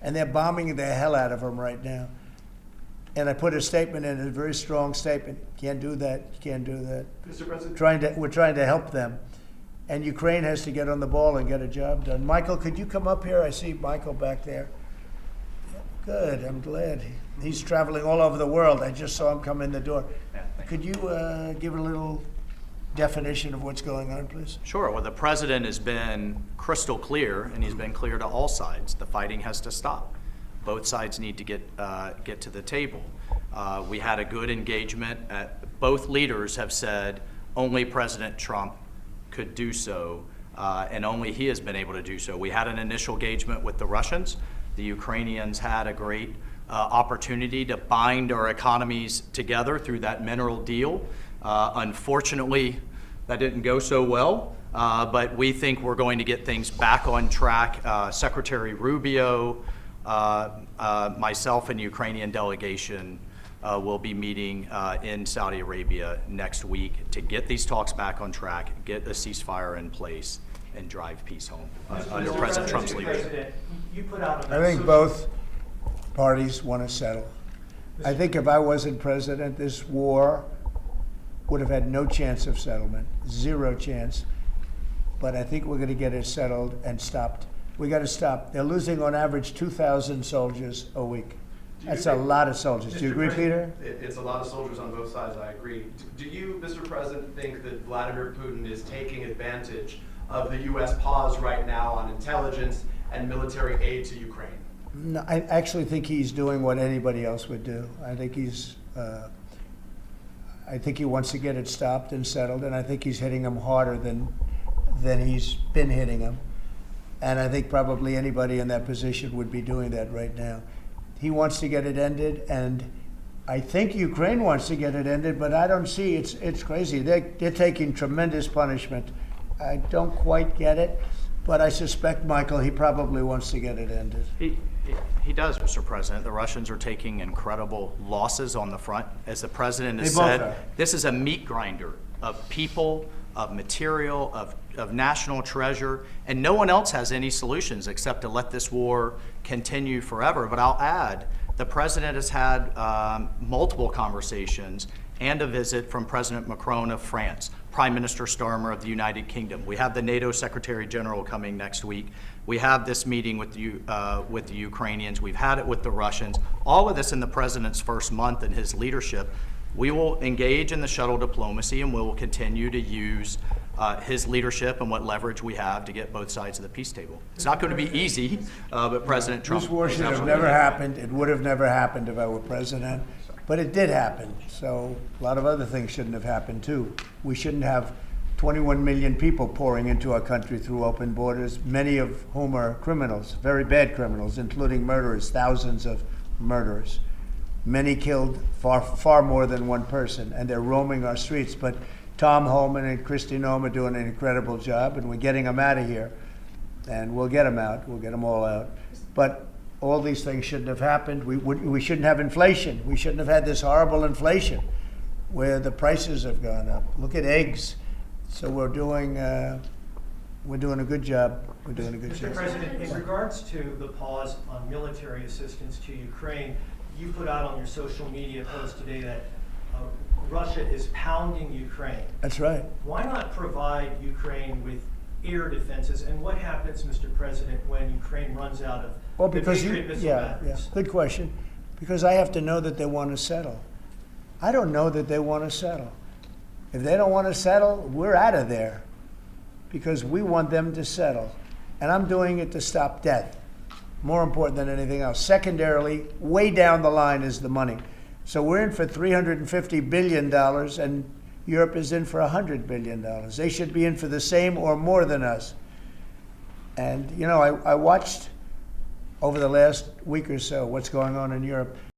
and they're bombing the hell out of them right now. And I put a statement in, a very strong statement. Can't do that. You can't do that. Mr. President, We're trying to help them, and Ukraine has to get on the ball and get a job done. Michael, could you come up here? I see Michael back there. Good. I'm glad. He's traveling all over the world. I just saw him come in the door. Could you give a little definition of what's going on, please? Sure. Well, the president has been crystal clear, and he's been clear to all sides. The fighting has to stop. Both sides need to get to the table. We had a good engagement. Both leaders have said only President Trump could do so, and only he has been able to do so. We had an initial engagement with the Russians. The Ukrainians had a great opportunity to bind our economies together through that mineral deal. Unfortunately, that didn't go so well, but we think we're going to get things back on track. Secretary Rubio, myself and the Ukrainian delegation will be meeting in Saudi Arabia next week to get these talks back on track, get a ceasefire in place, and drive peace home under President Trump's leadership. I think both parties want to settle. I think if I wasn't president, this war would have had no chance of settlement, zero chance. But I think we're going to get it settled and stopped. We got to stop. They're losing on average 2,000 soldiers a week. That's a lot of soldiers. Do you agree, Peter? It's a lot of soldiers on both sides, I agree. Do you, Mr. President, think that Vladimir Putin is taking advantage of the U.S. pause right now on intelligence and military aid to Ukraine? No, I actually think he's doing what anybody else would do. I think he wants to get it stopped and settled, and I think he's hitting them harder than he's been hitting them. And I think probably anybody in that position would be doing that right now. He wants to get it ended, and I think Ukraine wants to get it ended, but I don't see, it's crazy. They're taking tremendous punishment. I don't quite get it, but I suspect, Michael, he probably wants to get it ended. He does, Mr. President. The Russians are taking incredible losses on the front. As the president has said, this is a meat grinder of people, of material, of national treasure, and no one else has any solutions except to let this war continue forever. But I'll add, the president has had multiple conversations and a visit from President Macron of France, Prime Minister Starmer of the United Kingdom. We have the NATO Secretary General coming next week. We have this meeting with the Ukrainians. We've had it with the Russians. All of this in the president's first month in his leadership. We will engage in the shuttle diplomacy, and we will continue to use his leadership and what leverage we have to get both sides of the peace table. It's not going to be easy, but President Trump... This war should have never happened. It would have never happened if I were president. But it did happen, so a lot of other things shouldn't have happened too. We shouldn't have 21 million people pouring into our country through open borders, many of whom are criminals, very bad criminals, including murderers, thousands of murderers. Many killed, far more than one person, and they're roaming our streets. But Tom Homan and Kristi Noem are doing an incredible job, and we're getting them out of here. And we'll get them out. We'll get them all out. But all these things shouldn't have happened. We shouldn't have inflation. We shouldn't have had this horrible inflation where the prices have gone up. Look at eggs. So we're doing a good job. We're doing a good job. Mr. President, in regards to the pause on military assistance to Ukraine, you put out on your social media post today that Russia is pounding Ukraine. That's right. Why not provide Ukraine with air defenses? And what happens, Mr. President, when Ukraine runs out of the Patriot missile batteries? Good question. Because I have to know that they want to settle. I don't know that they want to settle. If they don't want to settle, we're out of there because we want them to settle. And I'm doing it to stop death, more important than anything else. Secondarily, way down the line is the money. So we're in for $350 billion, and Europe is in for $100 billion. They should be in for the same or more than us. And, you know, I watched over the last week or so what's going on in Europe.